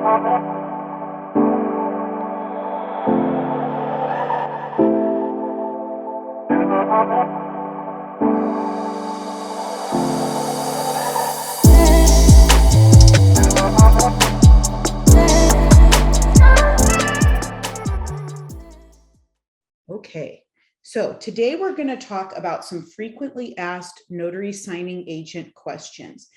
Okay, so today we're going to talk about some frequently asked notary signing agent questions.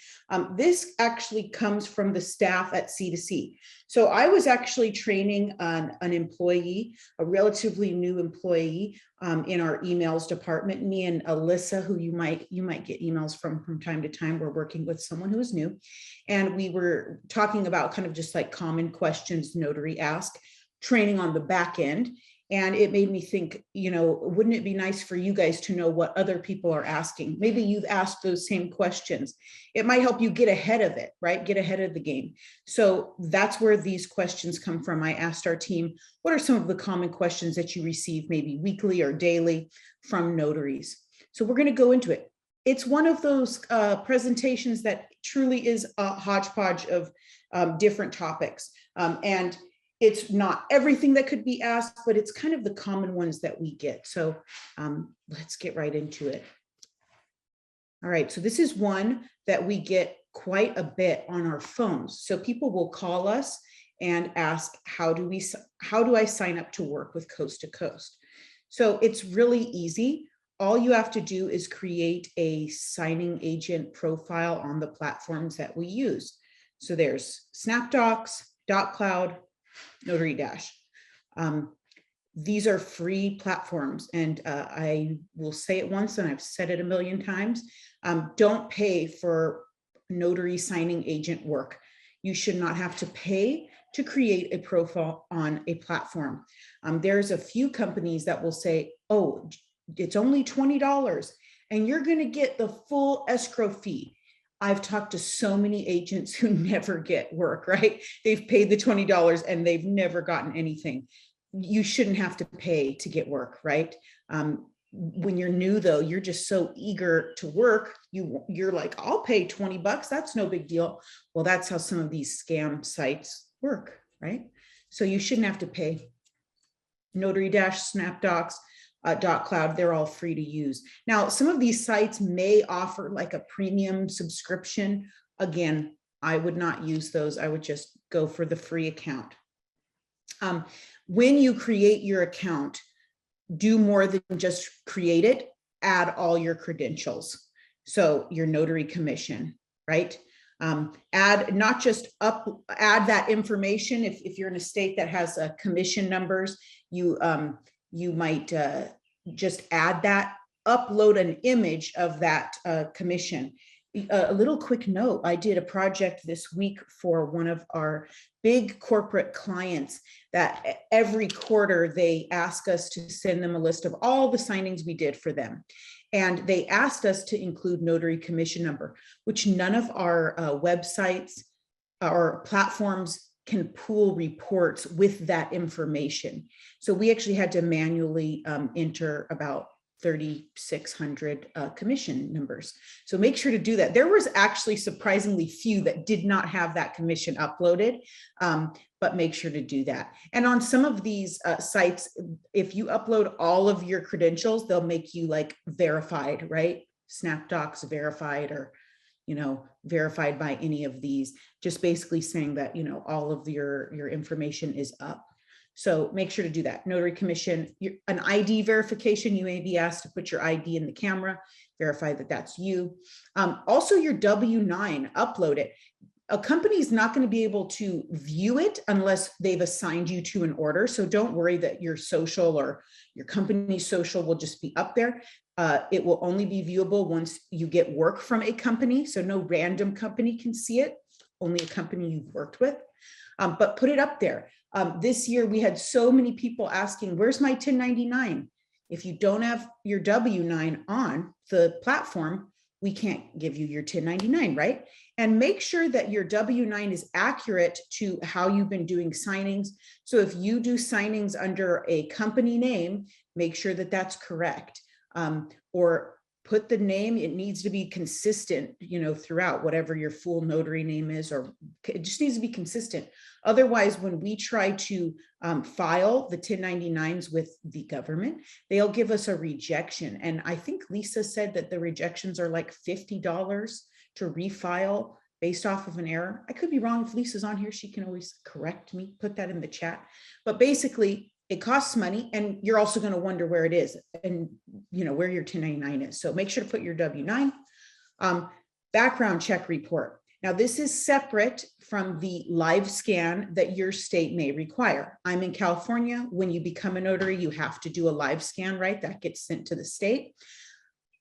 This actually comes from the staff at C2C. So I was actually training an employee, a relatively new employee in our emails department. Me and Alyssa, who you might get emails from time to time, we're working with someone who is new. And we were talking about kind of just like common questions notary ask, training on the back end. And it made me think, wouldn't it be nice for you guys to know what other people are asking? Maybe you've asked those same questions. It might help you get ahead of it, right? Get ahead of the game. So that's where these questions come from. I asked our team, what are some of the common questions that you receive maybe weekly or daily from notaries? So we're going to go into it. It's one of those presentations that truly is a hodgepodge of different topics. And it's not everything that could be asked, but it's kind of the common ones that we get. So let's get right into it. All right, so this is one that we get quite a bit on our phones. So people will call us and ask, how do I sign up to work with Coast to Coast? So it's really easy. All you have to do is create a signing agent profile on the platforms that we use. So there's SnapDocs, .cloud, Notary Dash. These are free platforms, and I will say it once, and I've said it a million times. Don't pay for notary signing agent work. You should not have to pay to create a profile on a platform. There's a few companies that will say, oh, it's only $20, and you're going to get the full escrow fee. I've talked to so many agents who never get work, right? They've paid the $20 and they've never gotten anything. You shouldn't have to pay to get work, right? When you're new though, you're just so eager to work. You're like, I'll pay $20. That's no big deal. Well, that's how some of these scam sites work, right? So you shouldn't have to pay. Notary Dash, SnapDocs, .cloud, they're all free to use. Now, some of these sites may offer like a premium subscription. Again, I would not use those. I would just go for the free account. When you create your account, do more than just create it, add all your credentials. So your notary commission, right? Add not just add that information. If you're in a state that has commission numbers, you might just add that, upload an image of that commission. A little quick note, I did a project this week for one of our big corporate clients that every quarter they ask us to send them a list of all the signings we did for them. And they asked us to include notary commission number, which none of our websites or platforms can pool reports with that information. So we actually had to manually enter about 3,600 commission numbers. So make sure to do that. There was actually surprisingly few that did not have that commission uploaded, but make sure to do that. And on some of these sites, if you upload all of your credentials, they'll make you like verified, right? SnapDocs verified, or verified by any of these, just basically saying that, all of your information is up. So make sure to do that. Notary commission, an ID verification, you may be asked to put your ID in the camera, verify that that's you. Also your W-9, upload it. A company is not going to be able to view it unless they've assigned you to an order. So don't worry that your social or your company's social will just be up there. It will only be viewable once you get work from a company. So no random company can see it, only a company you've worked with, but put it up there. This year, we had so many people asking, where's my 1099? If you don't have your W-9 on the platform, we can't give you your 1099, right? And make sure that your W-9 is accurate to how you've been doing signings. So if you do signings under a company name, make sure that that's correct. Or put the name, it needs to be consistent, throughout, whatever your full notary name is, or It just needs to be consistent. Otherwise, when we try to file the 1099s with the government, they'll give us a rejection. And I think Lisa said that the rejections are like $50 to refile based off of an error. I could be wrong. If Lisa's on here, she can always correct me, put that in the chat. But basically, it costs money, and you're also going to wonder where it is and where your 1099 is. So make sure to put your W-9. Background check report. Now, this is separate from the live scan that your state may require. I'm in California. When you become a notary, you have to do a live scan, right? That gets sent to the state.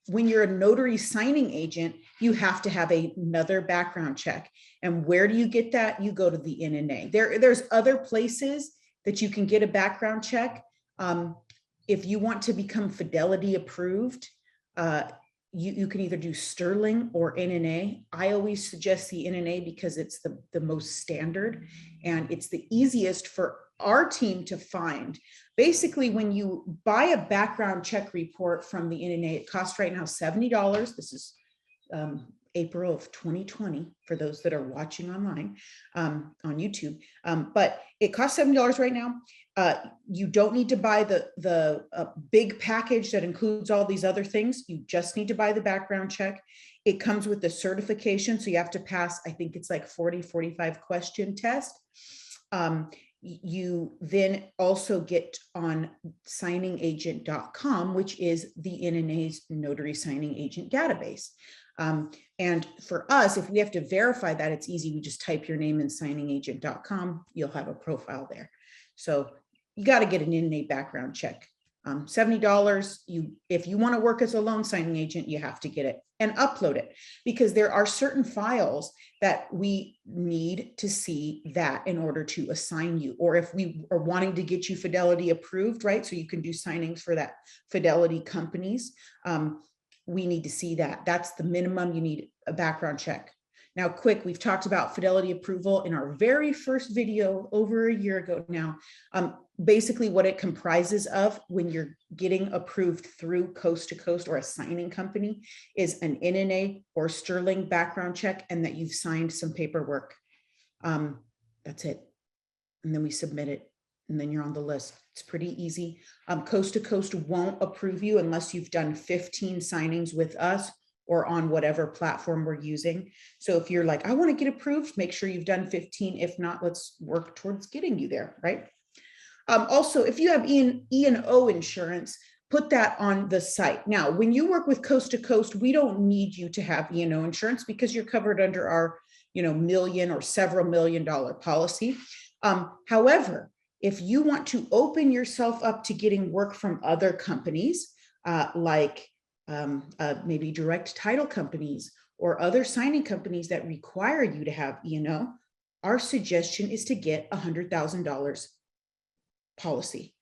When you're a notary signing agent, you have to have another background check. And where do you get that? You go to the NNA. There's other places that you can get a background check. If you want to become Fidelity approved, you can either do Sterling or NNA. I always suggest the NNA because it's the most standard and it's the easiest for our team to find. Basically, when you buy a background check report from the NNA, it costs right now $70. This is April of 2020 for those that are watching online on YouTube. But it costs $70 right now. You don't need to buy the big package that includes all these other things. You just need to buy the background check. It comes with the certification. So you have to pass, I think it's like 45 question test. You then also get on signingagent.com, which is the NNA's Notary Signing Agent database. And for us, if we have to verify that, it's easy. We just type your name in signingagent.com. You'll have a profile there. So you got to get an NNA background check. $70. If you want to work as a loan signing agent, you have to get it and upload it, because there are certain files that we need to see that in order to assign you. Or if we are wanting to get you Fidelity approved, right? So you can do signings for that Fidelity companies. We need to see that. That's the minimum. You need a background check. Now, quick, we've talked about Fidelity Approval in our very first video over a year ago now. Basically what it comprises of when you're getting approved through Coast to Coast or a signing company is an NNA or Sterling background check, and that you've signed some paperwork. That's it. And then we submit it, and then you're on the list. It's pretty easy. Coast to Coast won't approve you unless you've done 15 signings with us or on whatever platform we're using. So if you're like, I want to get approved, make sure you've done 15. If not, let's work towards getting you there, right? Also, if you have E&O insurance, put that on the site. Now, when you work with Coast to Coast, we don't need you to have E&O insurance because you're covered under our, million or several $1 million policy. However, if you want to open yourself up to getting work from other companies, like maybe direct title companies or other signing companies that require you to have E&O, our suggestion is to get $100,000 policy.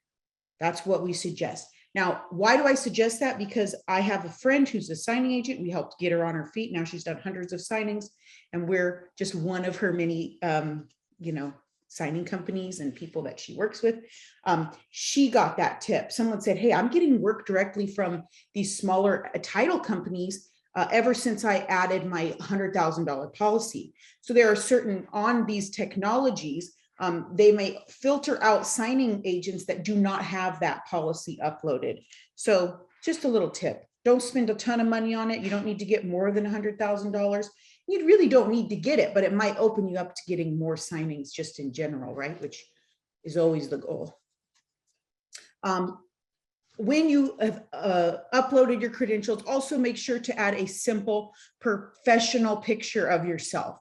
That's what we suggest. Now, why do I suggest that? Because I have a friend who's a signing agent. We helped get her on her feet. Now she's done hundreds of signings, and we're just one of her many, signing companies and people that she works with. She got that tip. Someone said, hey, I'm getting work directly from these smaller title companies ever since I added my $100,000 policy. So there are certain on these technologies, they may filter out signing agents that do not have that policy uploaded. So just a little tip. Don't spend a ton of money on it. You don't need to get more than $100,000. You really don't need to get it, but it might open you up to getting more signings just in general, right? Which is always the goal. When you have uploaded your credentials, also make sure to add a simple professional picture of yourself.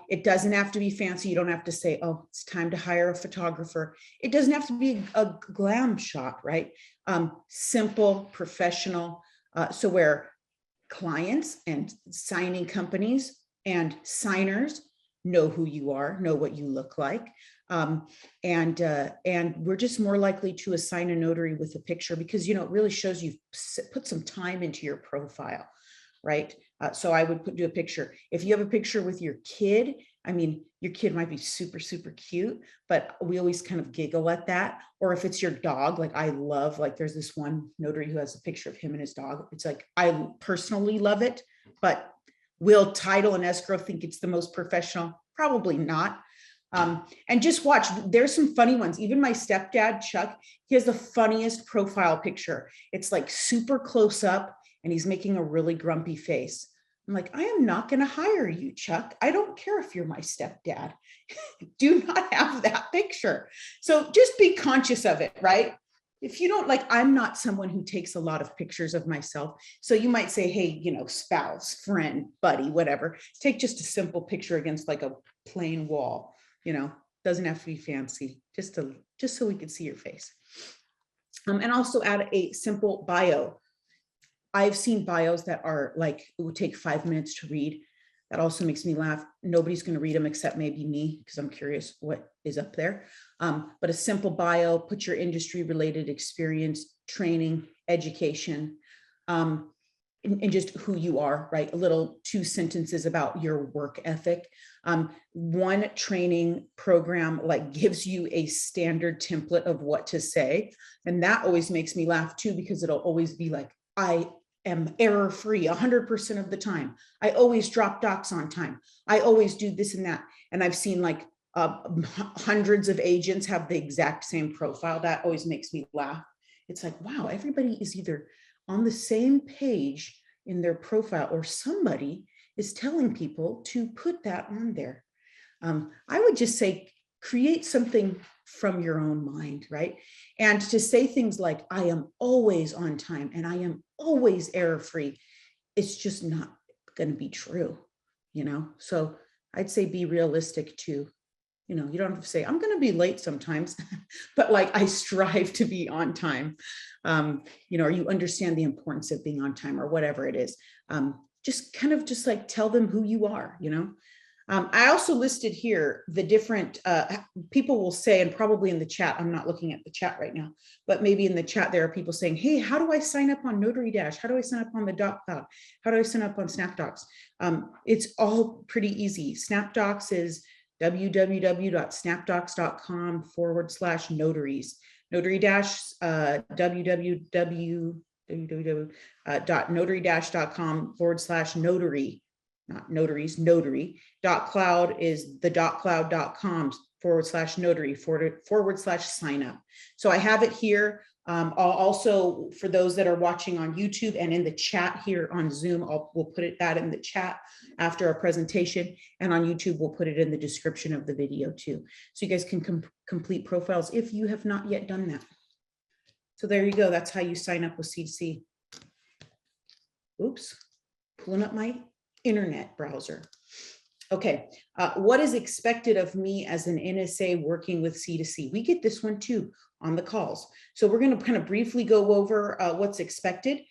It doesn't have to be fancy. You don't have to say, oh, it's time to hire a photographer. It doesn't have to be a glam shot, right? Simple, professional. So where clients and signing companies and signers know who you are, know what you look like. And we're just more likely to assign a notary with a picture because, it really shows you've put some time into your profile, right? So I would do a picture. If you have a picture with your kid, your kid might be super, super cute, but we always kind of giggle at that. Or if it's your dog, there's this one notary who has a picture of him and his dog. It's like, I personally love it, but Will title and escrow think it's the most professional? Probably not. And just watch, there's some funny ones. Even my stepdad, Chuck, he has the funniest profile picture. It's like super close up and he's making a really grumpy face. I'm like, I am not going to hire you, Chuck. I don't care if you're my stepdad. Do not have that picture. So just be conscious of it, right? If you don't like, I'm not someone who takes a lot of pictures of myself. So you might say, hey, you know, spouse, friend, buddy, whatever. Take just a simple picture against like a plain wall, you know, doesn't have to be fancy, just so we can see your face. And also add a simple bio. I've seen bios that are like, it would take 5 minutes to read. That also makes me laugh. Nobody's going to read them except maybe me, because I'm curious what is up there. But a simple bio, put your industry related experience, training, education, and just who you are, right? A little 2 sentences about your work ethic. One training program like gives you a standard template of what to say. And that always makes me laugh too, because it'll always be like, I am error-free 100% of the time. I always drop docs on time. I always do this and that. And I've seen like hundreds of agents have the exact same profile. That always makes me laugh. It's like, wow, everybody is either on the same page in their profile or somebody is telling people to put that on there. I would just say, create something from your own mind, right? And to say things like, I am always on time and I am always error-free, it's just not going to be true, you know? So I'd say be realistic too. You know, you don't have to say, I'm going to be late sometimes, but like, I strive to be on time, you know, or you understand the importance of being on time or whatever it is. Just kind of just like tell them who you are, you know? I also listed here the different, people will say, and probably in the chat, I'm not looking at the chat right now, but maybe in the chat, there are people saying, hey, how do I sign up on Notary Dash? How do I sign up on the Doc Cloud? How do I sign up on SnapDocs? It's all pretty easy. SnapDocs is www.snapdocs.com/notaries. Notary Dash, www.notary-dash.com/notary. Not notaries, notary. .cloud is the .cloud.com/notary /sign up. So I have it here. I'll also, for those that are watching on YouTube and in the chat here on Zoom, we'll put that in the chat after our presentation, and on YouTube, we'll put it in the description of the video too. So you guys can complete profiles if you have not yet done that. So there you go. That's how you sign up with C2C. Oops, pulling up my internet browser. Okay, what is expected of me as an NSA working with C2C? We get this one too on the calls. So we're going to kind of briefly go over what's expected.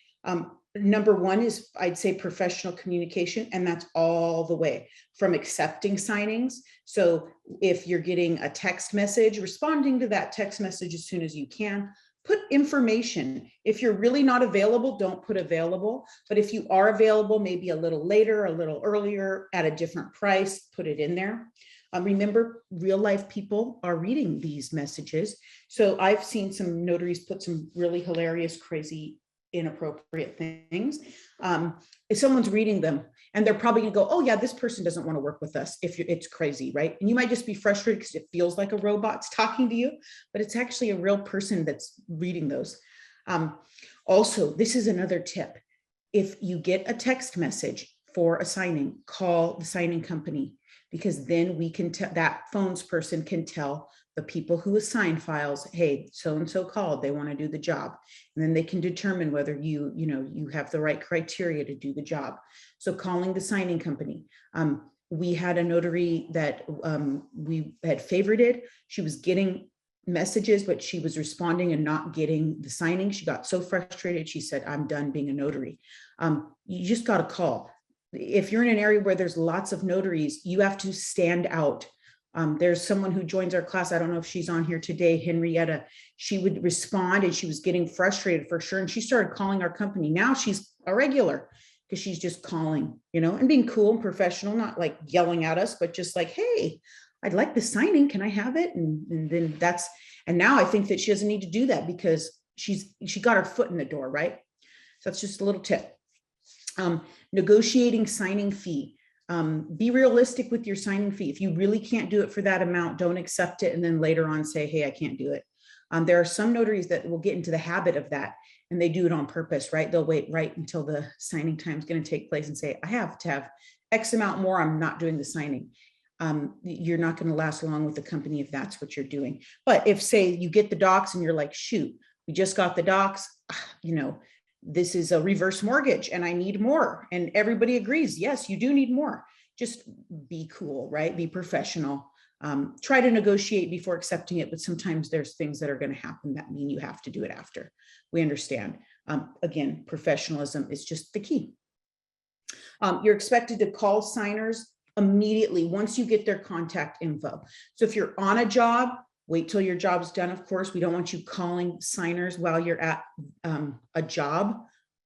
Number one is, I'd say, professional communication, and that's all the way from accepting signings. So if you're getting a text message, responding to that text message as soon as you can. Put information. If you're really not available, don't put available. But if you are available, maybe a little later, a little earlier, at a different price, put it in there. Remember, real life people are reading these messages. So I've seen some notaries put some really hilarious, crazy, inappropriate things. If someone's reading them, and they're probably gonna go, oh yeah, this person doesn't want to work with us if it's crazy, right? And you might just be frustrated because it feels like a robot's talking to you, but it's actually a real person that's reading those. Also, this is another tip. If you get a text message for a signing, call the signing company, because then we can tell, that phones person can tell the people who assign files, hey, so-and-so called, they want to do the job. And then they can determine whether you have the right criteria to do the job. So calling the signing company. We had a notary that we had favorited. She was getting messages, but she was responding and not getting the signing. She got so frustrated. She said, I'm done being a notary. You just got to call. If you're in an area where there's lots of notaries, you have to stand out. There's someone who joins our class. I don't know if she's on here today, Henrietta. She would respond and she was getting frustrated for sure. And she started calling our company. Now she's a regular because she's just calling, and being cool and professional, not like yelling at us, but just like, hey, I'd like the signing. Can I have it? And then and now I think that she doesn't need to do that because she got her foot in the door, right? So that's just a little tip. Negotiating signing fee. Be realistic with your signing fee. If you really can't do it for that amount, don't accept it and then later on say, hey, I can't do it. There are some notaries that will get into the habit of that and they do it on purpose, right? They'll wait right until the signing time is going to take place and say, I have to have X amount more. I'm not doing the signing. You're not going to last long with the company if that's what you're doing. But if, say, you get the docs and you're like, shoot, we just got the docs, you know, this is a reverse mortgage and I need more. And everybody agrees, yes, you do need more. Just be cool, right? Be professional. Try to negotiate before accepting it, but sometimes there's things that are going to happen that mean you have to do it after. We understand. Again, professionalism is just the key. You're expected to call signers immediately once you get their contact info. So if you're on a job, wait till your job's done. Of course, we don't want you calling signers while you're at a job,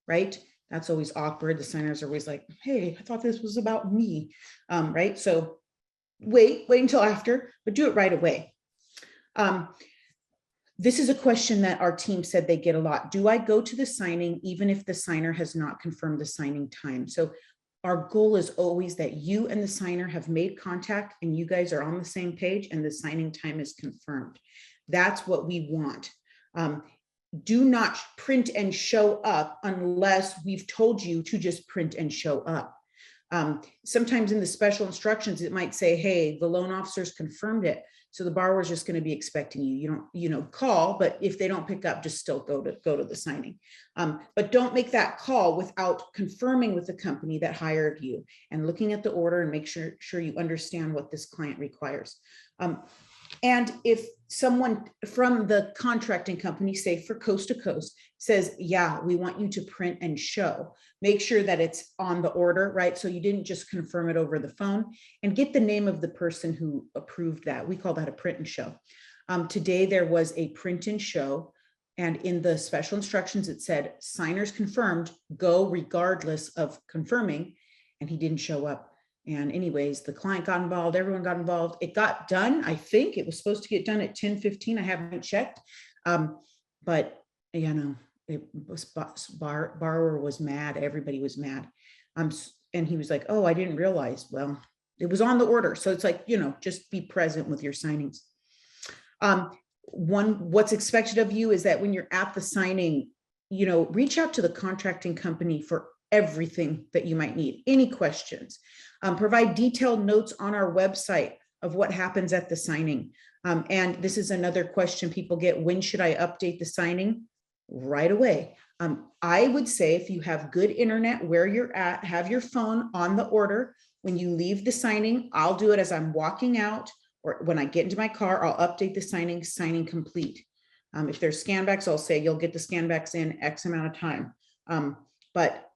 right? That's always awkward. The signers are always like, hey, I thought this was about me, right? So wait until after, but do it right away. This is a question that our team said they get a lot. Do I go to the signing even if the signer has not confirmed the signing time? So our goal is always that you and the signer have made contact and you guys are on the same page and the signing time is confirmed. That's what we want. Do not print and show up unless we've told you to just print and show up. Sometimes in the special instructions, it might say, hey, the loan officer's confirmed it. So the borrower is just going to be expecting you. You don't, call, but if they don't pick up, just still go to the signing. But don't make that call without confirming with the company that hired you and looking at the order and make sure you understand what this client requires. And if someone from the contracting company, say for Coast to Coast, says, yeah, we want you to print and show, make sure that it's on the order, right? So you didn't just confirm it over the phone, and get the name of the person who approved that. We call that a print and show. Today there was a print and show, and in the special instructions, it said signers confirmed, go regardless of confirming, and he didn't show up. And anyways, the client got involved, everyone got involved. It got done. I think it was supposed to get done at 10:15. I haven't checked. But you know, it was borrower was mad. Everybody was mad. And he was like, oh, I didn't realize. Well, it was on the order. So it's like, just be present with your signings. What's expected of you is that when you're at the signing, reach out to the contracting company for everything that you might need. Any questions? Provide detailed notes on our website of what happens at the signing. And this is another question people get: when should I update the signing? Right away. I would say if you have good internet where you're at, have your phone on the order. When you leave the signing, I'll do it as I'm walking out, or when I get into my car, I'll update the signing complete. If there's scanbacks, I'll say you'll get the scanbacks in X amount of time. But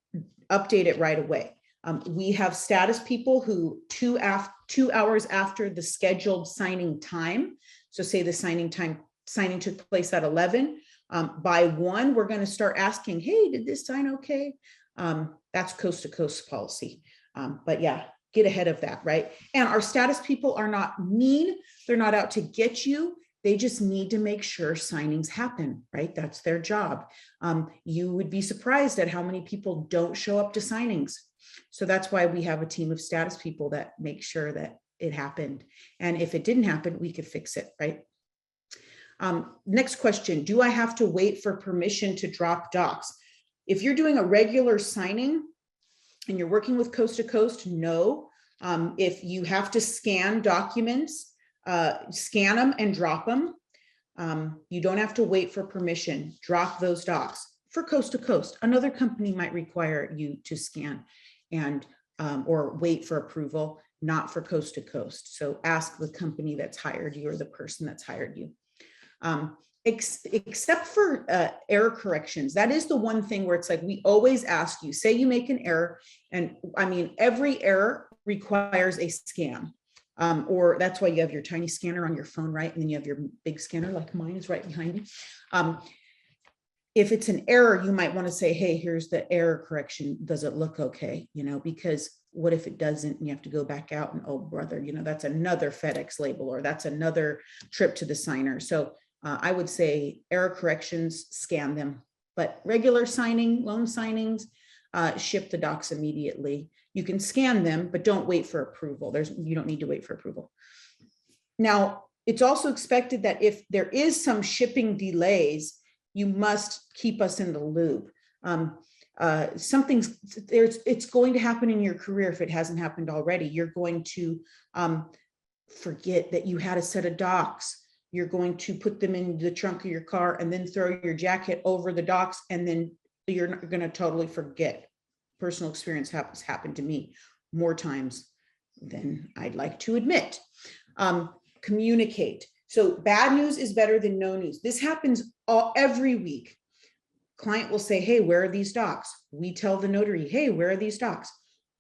update it right away. We have status people who 2 hours after the scheduled signing time, so say the signing took place at 11, by 1, we're going to start asking, hey, did this sign okay? That's Coast to Coast policy. But yeah, get ahead of that, right? And our status people are not mean. They're not out to get you. They just need to make sure signings happen, right? That's their job. You would be surprised at how many people don't show up to signings. So that's why we have a team of status people that make sure that it happened. And if it didn't happen, we could fix it, right? Next question, do I have to wait for permission to drop docs? If you're doing a regular signing and you're working with Coast to Coast, no. If you have to scan documents, scan them and drop them. You don't have to wait for permission. Drop those docs. For Coast to Coast, another company might require you to scan and or wait for approval, not for Coast to Coast. So ask the company that's hired you or the person that's hired you. Except for error corrections. That is the one thing where it's like, we always ask you, say you make an error, and I mean, every error requires a scan. Or that's why you have your tiny scanner on your phone, right? And then you have your big scanner, like mine is right behind you. If it's an error, you might want to say, hey, here's the error correction. Does it look okay? Because what if it doesn't, and you have to go back out and, oh brother, that's another FedEx label, or that's another trip to the signer. So I would say error corrections, scan them. But regular signing, loan signings, ship the docs immediately. You can scan them, but don't wait for approval. You don't need to wait for approval. Now, it's also expected that if there is some shipping delays, you must keep us in the loop. It's going to happen in your career if it hasn't happened already. You're going to forget that you had a set of docs. You're going to put them in the trunk of your car and then throw your jacket over the docs, and then you're going to totally forget. Personal experience has happened to me more times than I'd like to admit. Communicate. So bad news is better than no news. This happens every week. Client will say, hey, where are these docs? We tell the notary, hey, where are these docs?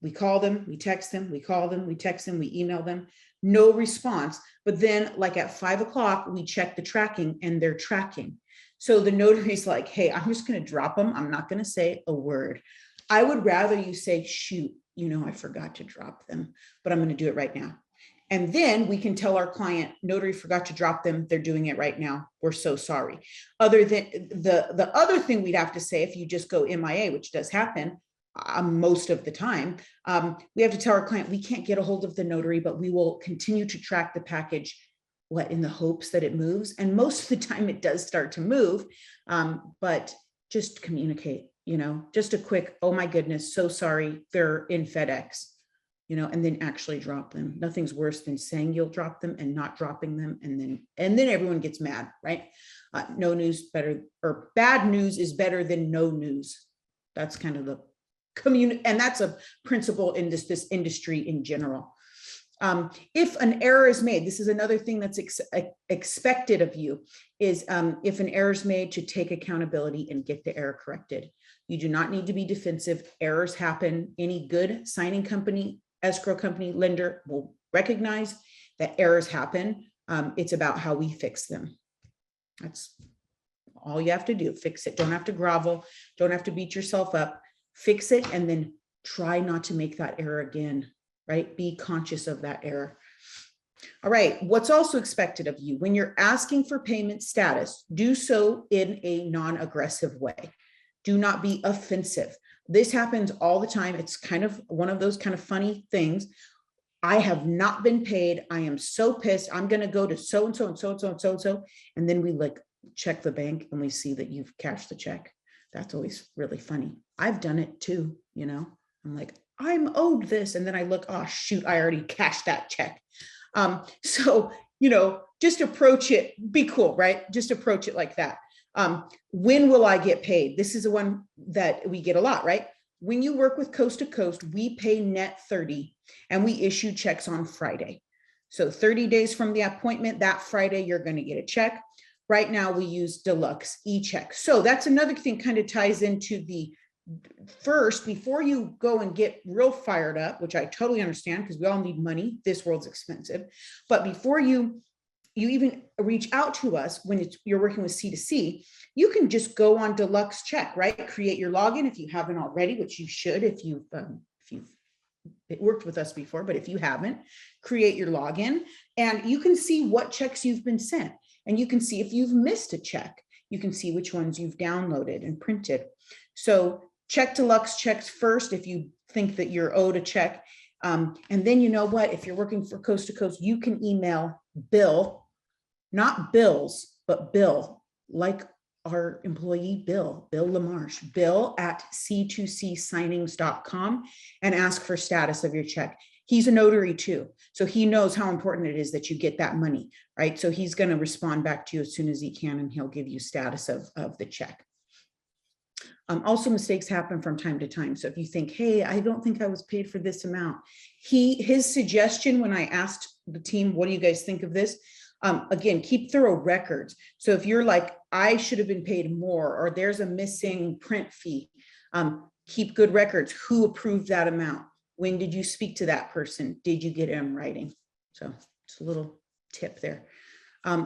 We call them, we text them, we call them, we text them, we email them. No response. But then like at 5 o'clock, we check the tracking and they're tracking. So the notary's like, hey, I'm just going to drop them. I'm not going to say a word. I would rather you say, shoot, I forgot to drop them, but I'm going to do it right now. And then we can tell our client, notary forgot to drop them. They're doing it right now. We're so sorry. Other than the other thing we'd have to say, if you just go MIA, which does happen most of the time, we have to tell our client, we can't get a hold of the notary, but we will continue to track the package, in the hopes that it moves. And most of the time it does start to move, but just communicate, just a quick, oh my goodness, so sorry, they're in FedEx. And then actually drop them. Nothing's worse than saying you'll drop them and not dropping them. And then everyone gets mad, right? No news better, or bad news is better than no news. That's kind of the community. And that's a principle in this industry in general. If an error is made, this is another thing that's expected of you, is if an error is made, to take accountability and get the error corrected. You do not need to be defensive. Errors happen. Any good signing company, escrow company, lender will recognize that errors happen. It's about how we fix them. That's all you have to do. Fix it. Don't have to grovel. Don't have to beat yourself up. Fix it, and then try not to make that error again, right? Be conscious of that error. All right. What's also expected of you when you're asking for payment status, do so in a non-aggressive way. Do not be offensive. This happens all the time. It's kind of one of those kind of funny things. I have not been paid. I am so pissed. I'm going to go to so-and-so and so-and-so and so-and-so. And then we check the bank and we see that you've cashed the check. That's always really funny. I've done it too. I'm like, I'm owed this. And then I look, oh shoot, I already cashed that check. So, just approach it, be cool, right? Just approach it like that. When will I get paid? This is the one that we get a lot, right? When you work with Coast to Coast, we pay net 30 and we issue checks on Friday. So 30 days from the appointment, that Friday, you're going to get a check. Right now we use Deluxe e-checks. So that's another thing, kind of ties into the first, before you go and get real fired up, which I totally understand because we all need money. This world's expensive. But before you even reach out to us when you're working with C2C, you can just go on Deluxe Check, right? Create your login if you haven't already, which you should if you've worked with us before, but if you haven't, create your login and you can see what checks you've been sent. And you can see if you've missed a check. You can see which ones you've downloaded and printed. So check Deluxe Checks first if you think that you're owed a check. And then if you're working for Coast to Coast, you can email Bill, not bills, but Bill, like our employee Bill LaMarche, bill@c2csignings.com, and ask for status of your check. He's a notary too. So he knows how important it is that you get that money, right? So he's going to respond back to you as soon as he can, and he'll give you status of the check. Also, mistakes happen from time to time. So if you think, hey, I don't think I was paid for this amount. His suggestion when I asked the team, what do you guys think of this? Again, keep thorough records. So if you're like, I should have been paid more, or there's a missing print fee, keep good records. Who approved that amount? When did you speak to that person? Did you get it in writing? So it's a little tip there.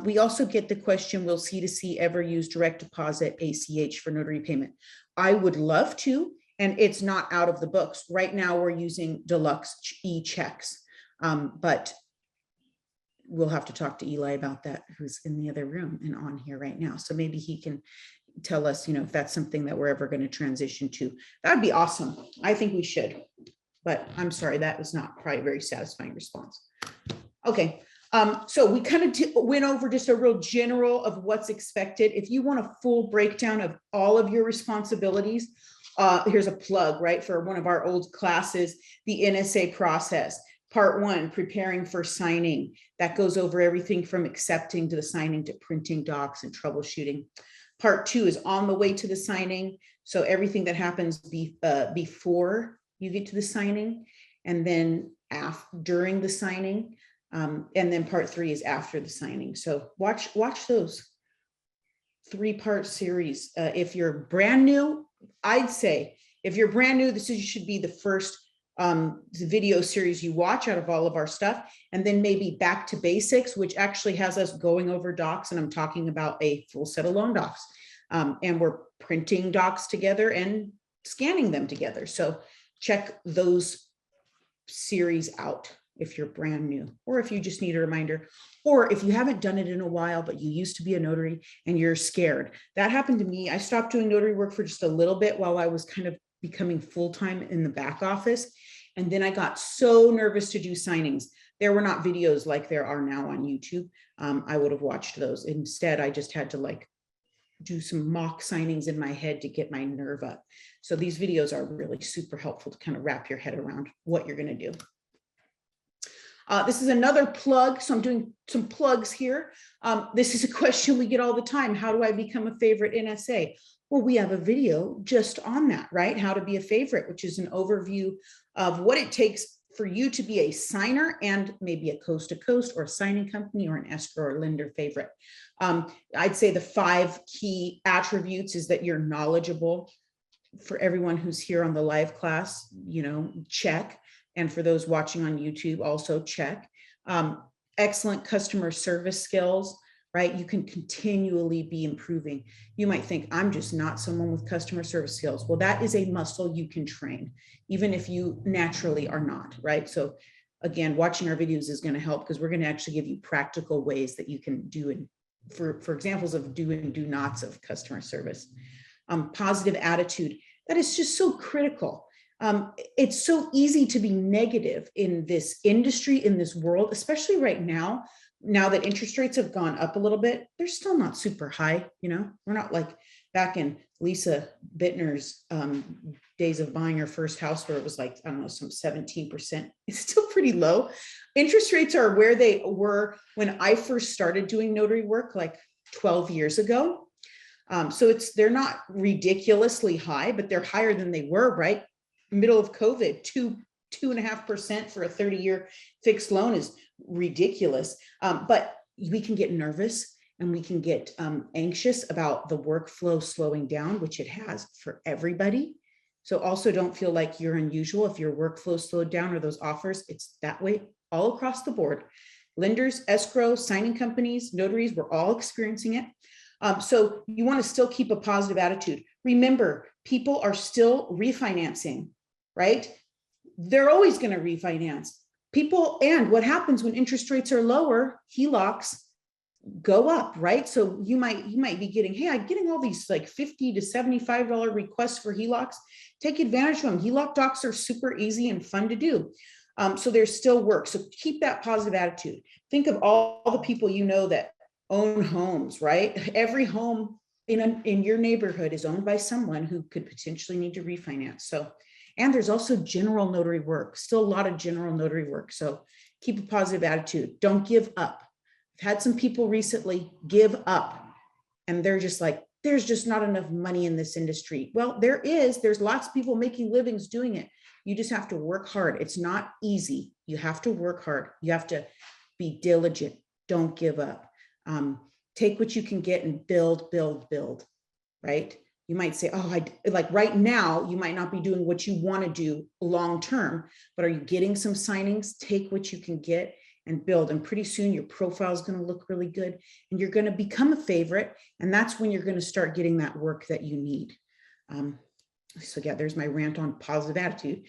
We also get the question, will C2C ever use direct deposit ACH for notary payment? I would love to, and it's not out of the books. Right now we're using Deluxe e-checks, but we'll have to talk to Eli about that, who's in the other room and on here right now. So maybe he can tell us, if that's something that we're ever going to transition to. That would be awesome. I think we should, but I'm sorry, that was not probably a very satisfying response. Okay. So we kind of went over just a real general of what's expected. If you want a full breakdown of all of your responsibilities, here's a plug, right, for one of our old classes, the NSA process. Part 1, preparing for signing. That goes over everything from accepting to the signing to printing docs and troubleshooting. Part 2 is on the way to the signing. So everything that happens before you get to the signing, and then during the signing. And then part 3 is after the signing. So watch those 3-part series. If you're brand new, I'd say if you're brand new, this should be the first video series you watch out of all of our stuff, and then maybe back to basics, which actually has us going over docs, and I'm talking about a full set of loan docs, and we're printing docs together and scanning them together. So check those series out if you're brand new, or if you just need a reminder, or if you haven't done it in a while, but you used to be a notary and you're scared. That happened to me. I stopped doing notary work for just a little bit while I was kind of becoming full-time in the back office. And then I got so nervous to do signings. There were not videos like there are now on YouTube. I would have watched those. Instead, I just had to do some mock signings in my head to get my nerve up. So these videos are really super helpful to kind of wrap your head around what you're going to do. This is another plug. So I'm doing some plugs here. This is a question we get all the time. How do I become a favorite NSA? Well, we have a video just on that, right? How to be a favorite, which is an overview of what it takes for you to be a signer and maybe a coast to coast or a signing company or an escrow or lender favorite. I'd say the 5 key attributes is that you're knowledgeable. For everyone who's here on the live class, check. And for those watching on YouTube, also check. Excellent customer service skills, right? You can continually be improving. You might think, I'm just not someone with customer service skills. Well, that is a muscle you can train, even if you naturally are not, right? So again, watching our videos is going to help, because we're going to actually give you practical ways that you can do it for examples of do and do nots of customer service. Positive attitude. That is just so critical. It's so easy to be negative in this industry, in this world, especially right now that interest rates have gone up a little bit. They're still not super high. We're not like back in Lisa Bittner's days of buying her first house, where it was like, I don't know, some 17%. It's still pretty low. Interest rates are where they were when I first started doing notary work, like 12 years ago. So they're not ridiculously high, but they're higher than they were, right? Middle of COVID, 2.5% for a 30-year fixed loan is ridiculous. But we can get nervous and we can get anxious about the workflow slowing down, which it has for everybody. So also don't feel like you're unusual if your workflow slowed down or those offers. It's that way all across the board. Lenders, escrow, signing companies, notaries, we're all experiencing it. So you want to still keep a positive attitude. Remember, people are still refinancing, right? They're always going to refinance. And what happens when interest rates are lower, HELOCs go up, right? So you might be getting, hey, I'm getting all these like $50 to $75 requests for HELOCs. Take advantage of them. HELOC docs are super easy and fun to do. So there's still work. So keep that positive attitude. Think of all the people that own homes, right? Every home in your neighborhood is owned by someone who could potentially need to refinance. So, and there's also general notary work, still a lot of general notary work. So keep a positive attitude. Don't give up. I've had some people recently give up, and they're just like, there's just not enough money in this industry. Well, there's lots of people making livings doing it. You just have to work hard. It's not easy. You have to work hard. You have to be diligent. Don't give up. Take what you can get and build, right? You might say, like right now, you might not be doing what you want to do long-term, but are you getting some signings? Take what you can get and build. And pretty soon your profile is going to look really good and you're going to become a favorite. And that's when you're going to start getting that work that you need. So yeah, there's my rant on positive attitude.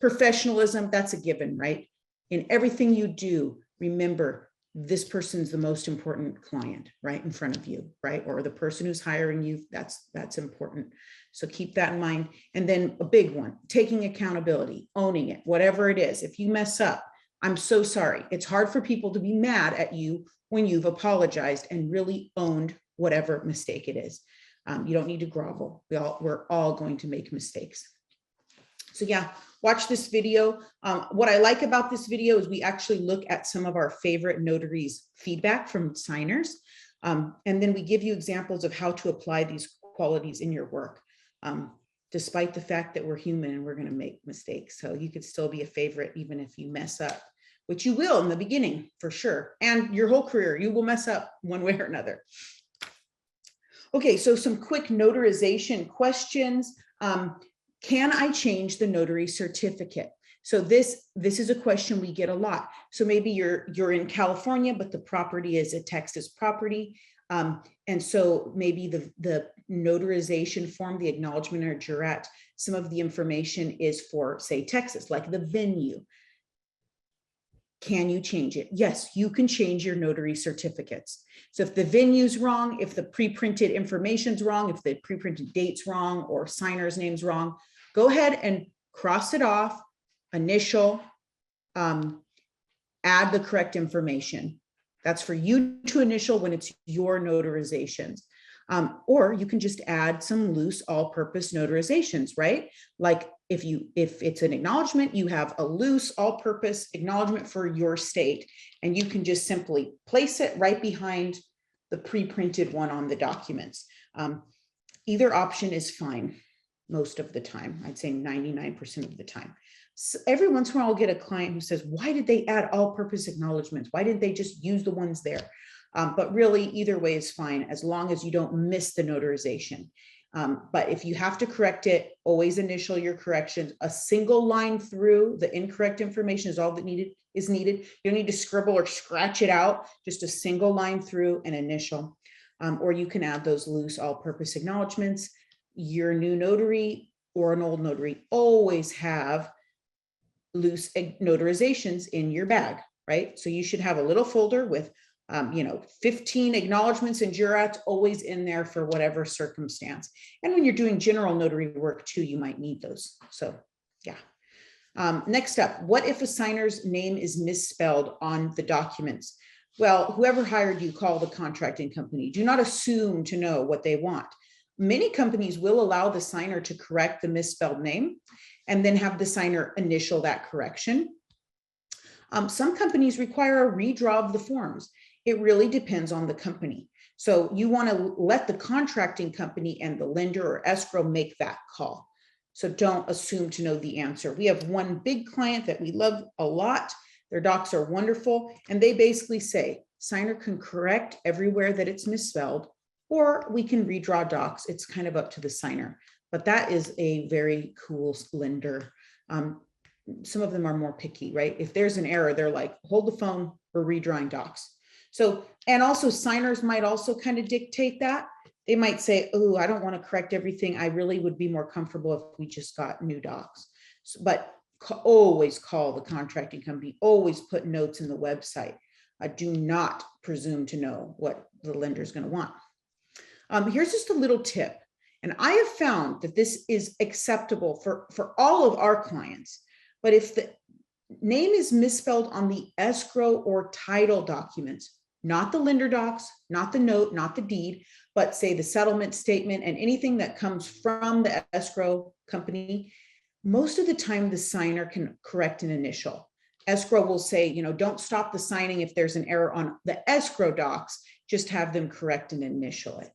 Professionalism, that's a given, right? In everything you do, remember, this person's the most important client right in front of you, right? Or the person who's hiring you, that's important. So keep that in mind. And then a big one, taking accountability, owning it, whatever it is. If you mess up, I'm so sorry. It's hard for people to be mad at you when you've apologized and really owned whatever mistake it is. You don't need to grovel. We're all going to make mistakes. So yeah, watch this video. What I like about this video is we actually look at some of our favorite notaries' feedback from signers. And then we give you examples of how to apply these qualities in your work, despite the fact that we're human and we're going to make mistakes. So you could still be a favorite even if you mess up, which you will in the beginning for sure. And your whole career, you will mess up one way or another. Okay, so some quick notarization questions. Can I change the notary certificate? So this is a question we get a lot. So maybe you're in California, but the property is a Texas property. And so maybe the notarization form, the acknowledgement or jurat, some of the information is for, say, Texas, like the venue. Can you change it? Yes, you can change your notary certificates. So if the venue's wrong, if the pre-printed information's wrong, if the pre-printed date's wrong or signer's name's wrong, go ahead and cross it off, initial, add the correct information. That's for you to initial when it's your notarizations. Or you can just add some loose all-purpose notarizations, right? Like if it's an acknowledgement, you have a loose all-purpose acknowledgement for your state, and you can just simply place it right behind the pre-printed one on the documents. Either option is fine most of the time. I'd say 99% of the time. So every once in a while, I'll get a client who says, why did they add all-purpose acknowledgements? Why didn't they just use the ones there? But really, either way is fine as long as you don't miss the notarization. But if you have to correct it, always initial your corrections. A single line through the incorrect information is all that is needed. You don't need to scribble or scratch it out, just a single line through and initial. Or you can add those loose all-purpose acknowledgements. Your new notary or an old notary always have loose notarizations in your bag, right? So you should have a little folder with 15 acknowledgements and jurats always in there for whatever circumstance. And when you're doing general notary work too, you might need those. So yeah. Next up, what if a signer's name is misspelled on the documents? Well, whoever hired you, call the contracting company. Do not assume to know what they want. Many companies will allow the signer to correct the misspelled name and then have the signer initial that correction. Some companies require a redraw of the forms. It really depends on the company. So you want to let the contracting company and the lender or escrow make that call. So don't assume to know the answer. We have one big client that we love a lot. Their docs are wonderful. And they basically say, signer can correct everywhere that it's misspelled, or we can redraw docs. It's kind of up to the signer. But that is a very cool lender. Some of them are more picky, right? If there's an error, they're like, hold the phone, we're redrawing docs. So, and also signers might also kind of dictate that. They might say, oh, I don't want to correct everything. I really would be more comfortable if we just got new docs. So, but always call the contracting company, always put notes in the website. Do not presume to know what the lender is going to want. Here's just a little tip. And I have found that this is acceptable for all of our clients. But if the name is misspelled on the escrow or title documents, not the lender docs, not the note, not the deed, but say the settlement statement and anything that comes from the escrow company, most of the time the signer can correct an initial. Escrow will say, don't stop the signing if there's an error on the escrow docs, just have them correct and initial it.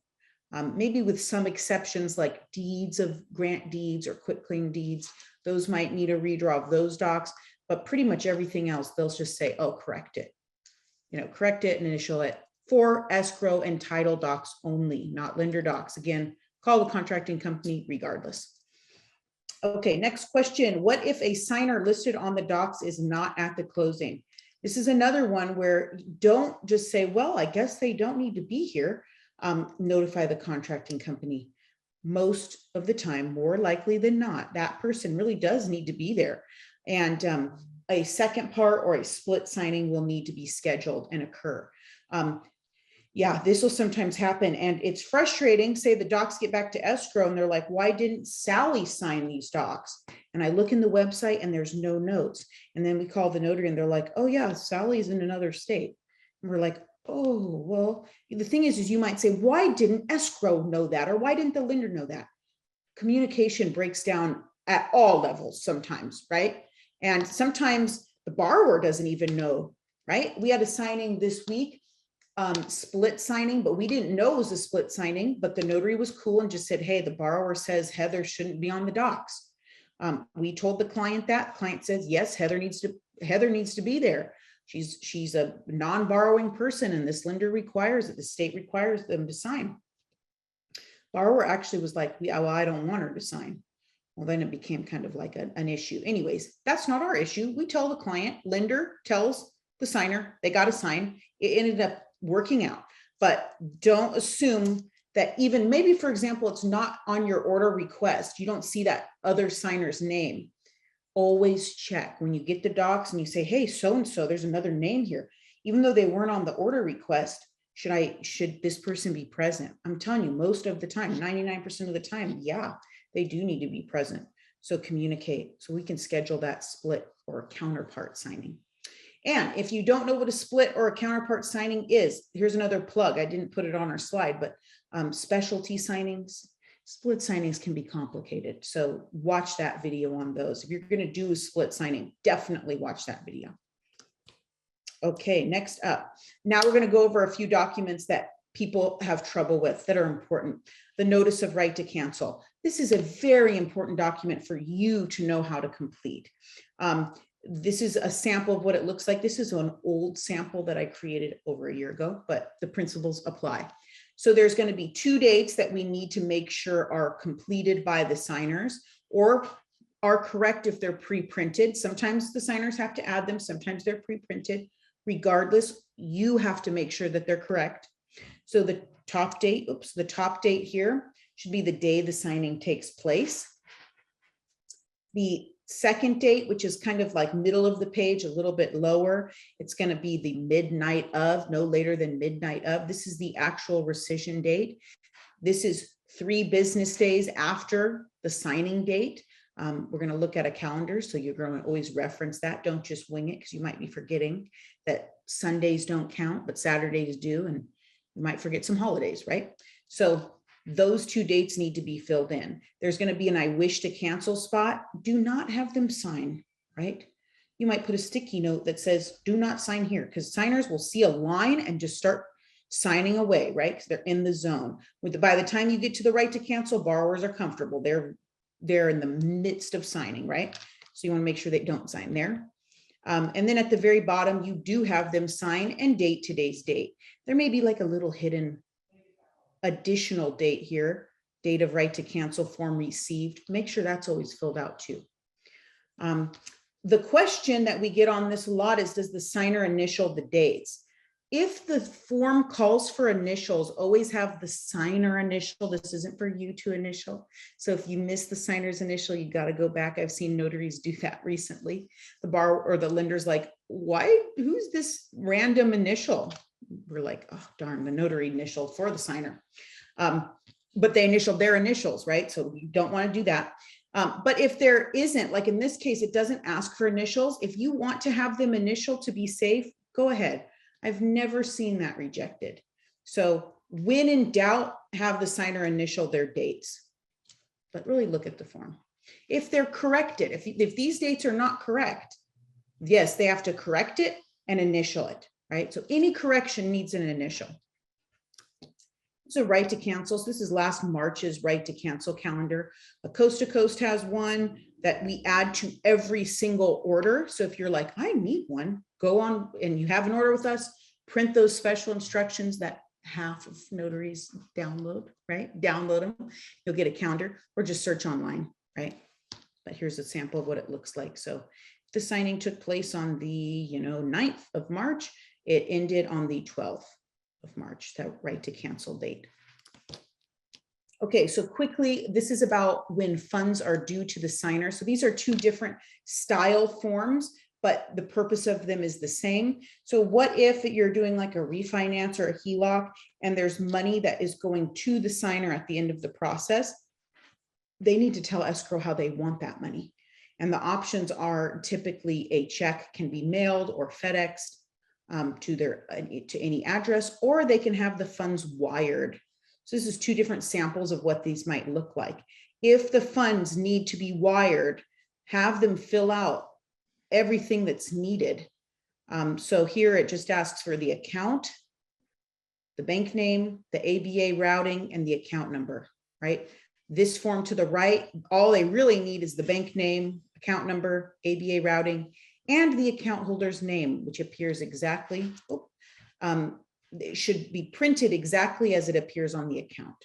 Maybe with some exceptions like deeds of grant deeds or quitclaim deeds, those might need a redraw of those docs, but pretty much everything else, they'll just say, oh, correct it. Correct it and initial it for escrow and title docs only, not lender docs. Again, call the contracting company regardless. Okay, next question. What if a signer listed on the docs is not at the closing? This is another one where don't just say, well, I guess they don't need to be here. Notify the contracting company. Most of the time, more likely than not, that person really does need to be there. And a second part or a split signing will need to be scheduled and occur. Yeah, this will sometimes happen, and it's frustrating. Say the docs get back to escrow and they're like, why didn't Sally sign these docs? And I look in the website and there's no notes. And then we call the notary and they're like, oh yeah, Sally's in another state. And we're like, oh, well, the thing is you might say, why didn't escrow know that? Or why didn't the lender know that? Communication breaks down at all levels sometimes, right? And sometimes the borrower doesn't even know, right? We had a signing this week, split signing, but we didn't know it was a split signing, but the notary was cool and just said, hey, the borrower says Heather shouldn't be on the docs. We told the client that. Client says, yes, Heather needs to be there. She's a non-borrowing person and this lender requires it. The state requires them to sign. Borrower actually was like, well, I don't want her to sign. Well, then it became kind of like an issue. Anyways, that's not our issue. We tell the client, lender tells the signer, they got to sign. It ended up working out, but don't assume that even maybe, for example, it's not on your order request. You don't see that other signer's name. Always check when you get the docs and you say, hey, so-and-so, there's another name here. Even though they weren't on the order request, should this person be present? I'm telling you, most of the time, 99% of the time, yeah, they do need to be present. So communicate so we can schedule that split or counterpart signing. And if you don't know what a split or a counterpart signing is, here's another plug. I didn't put it on our slide, but specialty signings, split signings can be complicated. So watch that video on those. If you're going to do a split signing, definitely watch that video. Okay, next up. Now we're going to go over a few documents that people have trouble with that are important. The notice of right to cancel. This is a very important document for you to know how to complete. This is a sample of what it looks like. This is an old sample that I created over a year ago, but the principles apply. So there's going to be 2 dates that we need to make sure are completed by the signers or are correct if they're pre-printed. Sometimes the signers have to add them. Sometimes they're pre-printed. Regardless, you have to make sure that they're correct. So the top date, the top date here should be the day the signing takes place. The second date, which is kind of like middle of the page, a little bit lower, it's going to be the midnight of, no later than midnight of. This is the actual rescission date. This is 3 business days after the signing date. We're going to look at a calendar, so you're going to always reference that. Don't just wing it, because you might be forgetting that Sundays don't count, but Saturdays do, and you might forget some holidays, right? So those 2 dates need to be filled in. There's going to be an I wish to cancel spot. Do not have them sign, right? You might put a sticky note that says, do not sign here, because signers will see a line and just start signing away, right? Because they're in the zone. By the time you get to the right to cancel, borrowers are comfortable. They're in the midst of signing, right? So you want to make sure they don't sign there. And then at the very bottom, you do have them sign and date today's date. There may be like a little hidden additional date here, date of right to cancel form received. Make sure that's always filled out too. The question that we get on this a lot is, does the signer initial the dates? If the form calls for initials, always have the signer initial. This isn't for you to initial. So if you miss the signer's initial, you got to go back. I've seen notaries do that recently. The borrower or the lender's like, why, who's this random initial? We're like, oh, darn, the notary initial for the signer. But they initialed their initials, right? So you don't want to do that. But if there isn't, like in this case, it doesn't ask for initials. If you want to have them initial to be safe, go ahead. I've never seen that rejected. So when in doubt, have the signer initial their dates, but really look at the form. If they're corrected, if these dates are not correct, yes, they have to correct it and initial it, right? So any correction needs an initial. It's a right to cancel. So this is last March's right to cancel calendar. A Coast to Coast has one that we add to every single order. So if you're like, I need one, go on and you have an order with us, print those special instructions that half of notaries download, right? Download them, you'll get a calendar, or just search online, right? But here's a sample of what it looks like. So the signing took place on the 9th of March. It ended on the 12th of March, that right to cancel date. Okay, so quickly, this is about when funds are due to the signer. So these are 2 different style forms. but the purpose of them is the same. So what if you're doing like a refinance or a HELOC and there's money that is going to the signer at the end of the process? They need to tell escrow how they want that money. And the options are typically a check can be mailed or FedExed to any address, or they can have the funds wired. So this is two different samples of what these might look like. If the funds need to be wired, have them fill out everything that's needed. So here it just asks for the account, the bank name, the ABA routing, and the account number, right? This form to the right, all they really need is the bank name, account number, ABA routing, and the account holder's name, which appears exactly, it should be printed exactly as it appears on the account.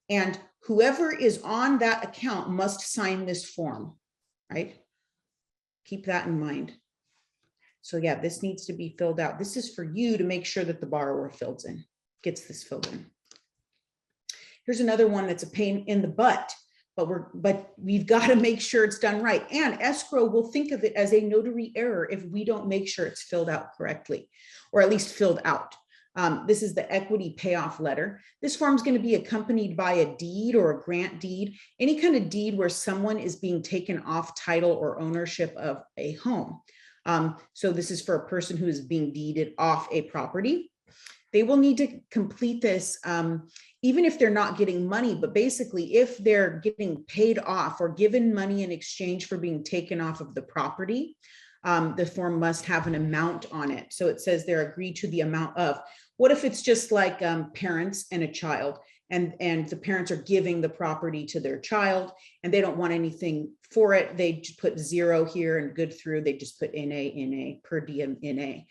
And whoever is on that account must sign this form, right? Keep that in mind. So yeah, this needs to be filled out. This is for you to make sure that the borrower gets this filled in. Here's another one that's a pain in the butt, but we've got to make sure it's done right. And escrow will think of it as a notary error if we don't make sure it's filled out correctly, or at least filled out. This is the equity payoff letter. This form is going to be accompanied by a deed or a grant deed, any kind of deed where someone is being taken off title or ownership of a home. So this is for a person who is being deeded off a property. They will need to complete this even if they're not getting money, but basically if they're getting paid off or given money in exchange for being taken off of the property, the form must have an amount on it. So it says they're agreed to the amount of. What if it's just like parents and a child, and the parents are giving the property to their child and they don't want anything for it? They just put 0 here, and good through, they just put NA, per diem NA.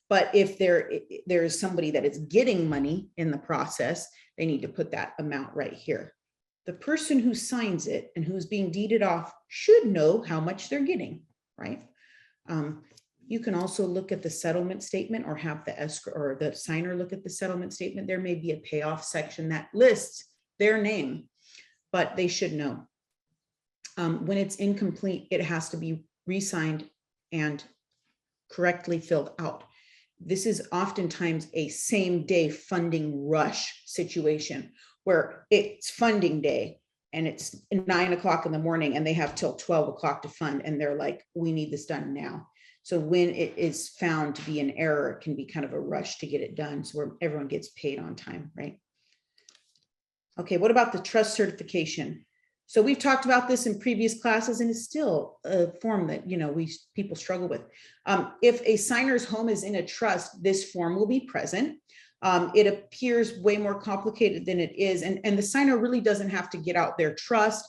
But if there is somebody that is getting money in the process, they need to put that amount right here. The person who signs it and who's being deeded off should know how much they're getting, right? You can also look at the settlement statement, or have the escrow or the signer look at the settlement statement. There may be a payoff section that lists their name, but they should know. When it's incomplete, it has to be re-signed and correctly filled out. This is oftentimes a same day funding rush situation where it's funding day and it's 9 o'clock in the morning and they have till 12 o'clock to fund, and they're like, we need this done now. So when it is found to be an error, it can be kind of a rush to get it done, so where everyone gets paid on time, right? Okay, what about the trust certification? So we've talked about this in previous classes, and it's still a form that people struggle with. If a signer's home is in a trust, this form will be present. It appears way more complicated than it is, and the signer really doesn't have to get out their trust.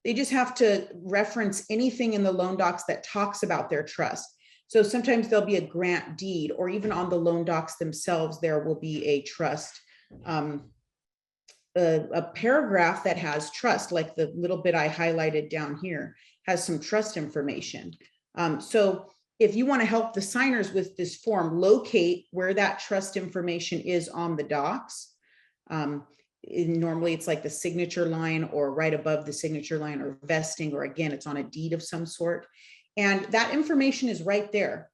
They just have to reference anything in the loan docs that talks about their trust. So sometimes there'll be a grant deed, or even on the loan docs themselves, there will be a trust, a paragraph that has trust, like the little bit I highlighted down here has some trust information. So if you want to help the signers with this form locate where that trust information is on the docs, normally it's like the signature line or right above the signature line, or vesting, or again, it's on a deed of some sort. And that information is right there,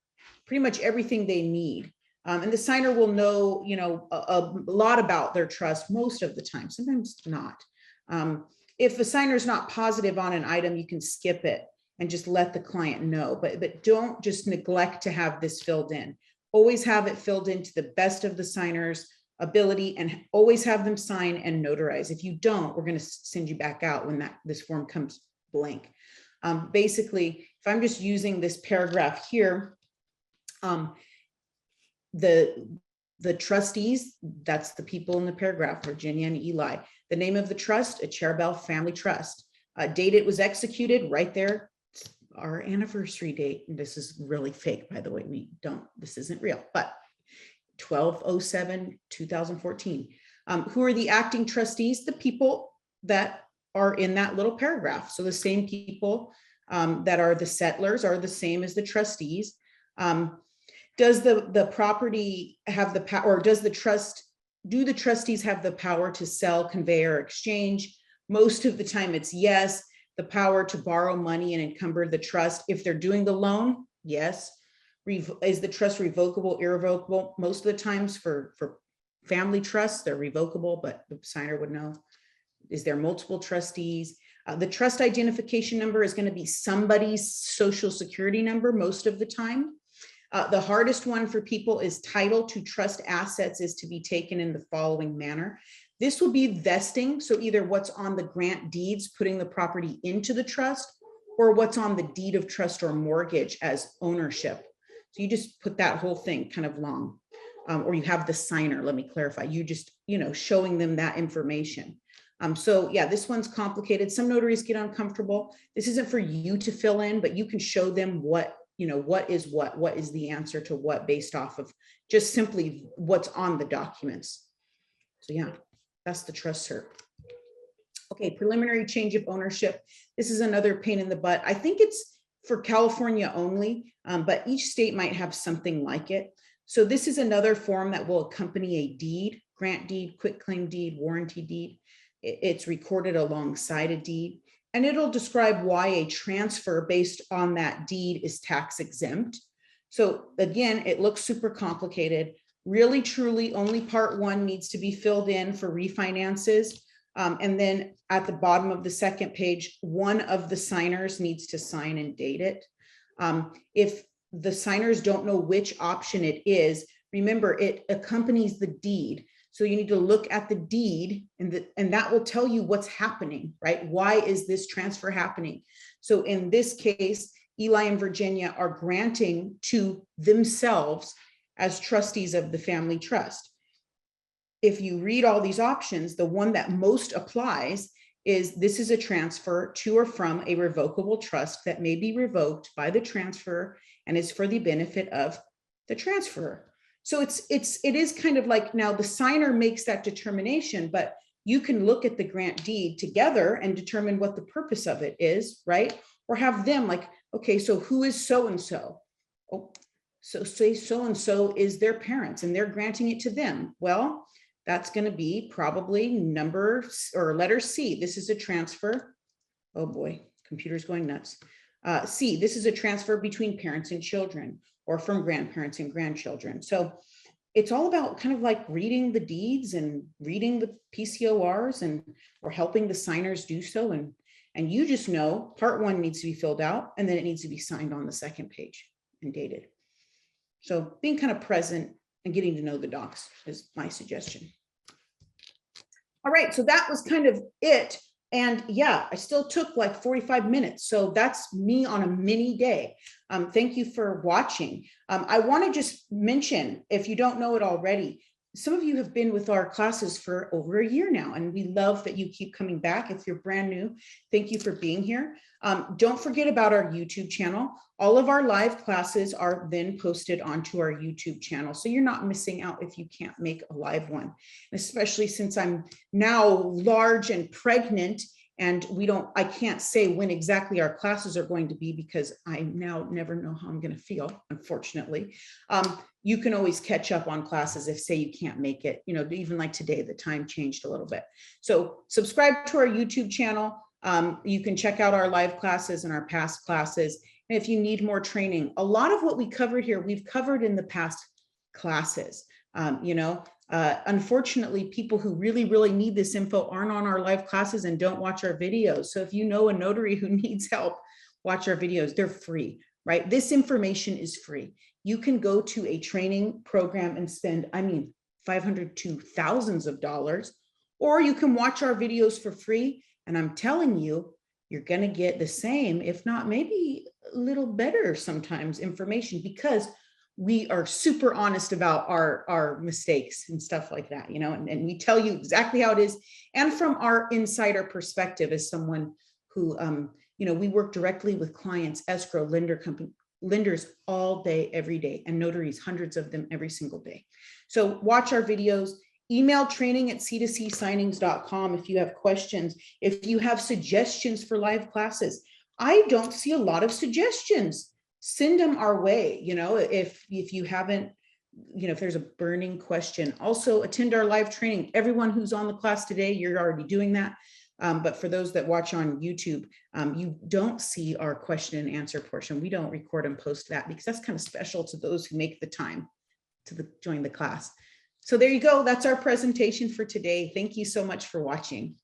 pretty much everything they need. And the signer will know, a lot about their trust most of the time, sometimes not. If the signer is not positive on an item, you can skip it and just let the client know, but don't just neglect to have this filled in. Always have it filled in to the best of the signer's ability, and always have them sign and notarize. If you don't, we're going to send you back out when this form comes blank. Basically, if I'm just using this paragraph here, the trustees, that's the people in the paragraph, Virginia and Eli. The name of the trust, a Cherubel Family Trust. Date it was executed, right there, our anniversary date. And this is really fake, by the way. This isn't real, but 12/07/2014. Who are the acting trustees? The people that are in that little paragraph. So the same people that are the settlers are the same as the trustees. Does the property have the power, or do the trustees have the power to sell, convey, or exchange? Most of the time it's yes. The power to borrow money and encumber the trust. If they're doing the loan, Yes. Is the trust revocable, irrevocable? Most of the times for family trusts, they're revocable, but the signer would know. Is there multiple trustees? The trust identification number is going to be somebody's social security number most of the time. The hardest one for people is title to trust assets is to be taken in the following manner. This will be vesting. So either what's on the grant deeds, putting the property into the trust, or what's on the deed of trust or mortgage as ownership. So you just put that whole thing kind of long, or you have the signer, let me clarify, you just, showing them that information. So yeah, this one's complicated. Some notaries get uncomfortable. This isn't for you to fill in, but you can show them what is what is the answer to what based off of just simply what's on the documents. So yeah, that's the trust cert. Okay, preliminary change of ownership. This is another pain in the butt. I think it's for California only, but each state might have something like it. So this is another form that will accompany a deed, grant deed, quitclaim deed, warranty deed. It's recorded alongside a deed, and it'll describe why a transfer based on that deed is tax exempt. So again, it looks super complicated. Really, truly, only part one needs to be filled in for refinances. And then at the bottom of the second page, one of the signers needs to sign and date it. If the signers don't know which option it is, remember it accompanies the deed. So you need to look at the deed and that will tell you what's happening, right? Why is this transfer happening? So in this case, Eli and Virginia are granting to themselves as trustees of the family trust. If you read all these options, the one that most applies is this is a transfer to or from a revocable trust that may be revoked by the transfer and is for the benefit of the transferor. So it is kind of like, now the signer makes that determination, but you can look at the grant deed together and determine what the purpose of it is, right? Or have them like, okay, so who is so-and-so? Oh, so say so-and-so is their parents and they're granting it to them. Well, that's going to be probably number or letter C. This is a transfer. Oh boy, computer's going nuts. C, this is a transfer between parents and children or from grandparents and grandchildren. So it's all about kind of like reading the deeds and reading the PCORs and or helping the signers do so. And you just know part one needs to be filled out and then it needs to be signed on the second page and dated. So being kind of present and getting to know the docs is my suggestion. All right, so that was kind of it. And yeah, I still took like 45 minutes. So that's me on a mini day. Thank you for watching. I want to just mention, if you don't know it already, some of you have been with our classes for over a year now, and we love that you keep coming back. If you're brand new, thank you for being here. Don't forget about our YouTube channel. All of our live classes are then posted onto our YouTube channel. So you're not missing out if you can't make a live one, especially since I'm now large and pregnant and I can't say when exactly our classes are going to be because I now never know how I'm going to feel, unfortunately. You can always catch up on classes if say you can't make it, even like today, the time changed a little bit. So subscribe to our YouTube channel. You can check out our live classes and our past classes. And if you need more training, a lot of what we covered here, we've covered in the past classes. Unfortunately, people who really, really need this info aren't on our live classes and don't watch our videos. So if you know a notary who needs help, watch our videos. They're free, right? This information is free. You can go to a training program and spend, $500 to thousands of dollars, or you can watch our videos for free. And I'm telling you, you're going to get the same, if not maybe a little better sometimes information, because we are super honest about our mistakes and stuff like that, and we tell you exactly how it is. And from our insider perspective as someone who, we work directly with clients, escrow, lenders all day, every day, and notaries, hundreds of them every single day. So watch our videos. Email training@c2csignings.com if you have questions, if you have suggestions for live classes. I don't see a lot of suggestions. Send them our way, if you haven't, if there's a burning question. Also attend our live training. Everyone who's on the class today, you're already doing that. But for those that watch on YouTube, you don't see our question and answer portion. We don't record and post that because that's kind of special to those who make the time to join the class. So there you go. That's our presentation for today. Thank you so much for watching.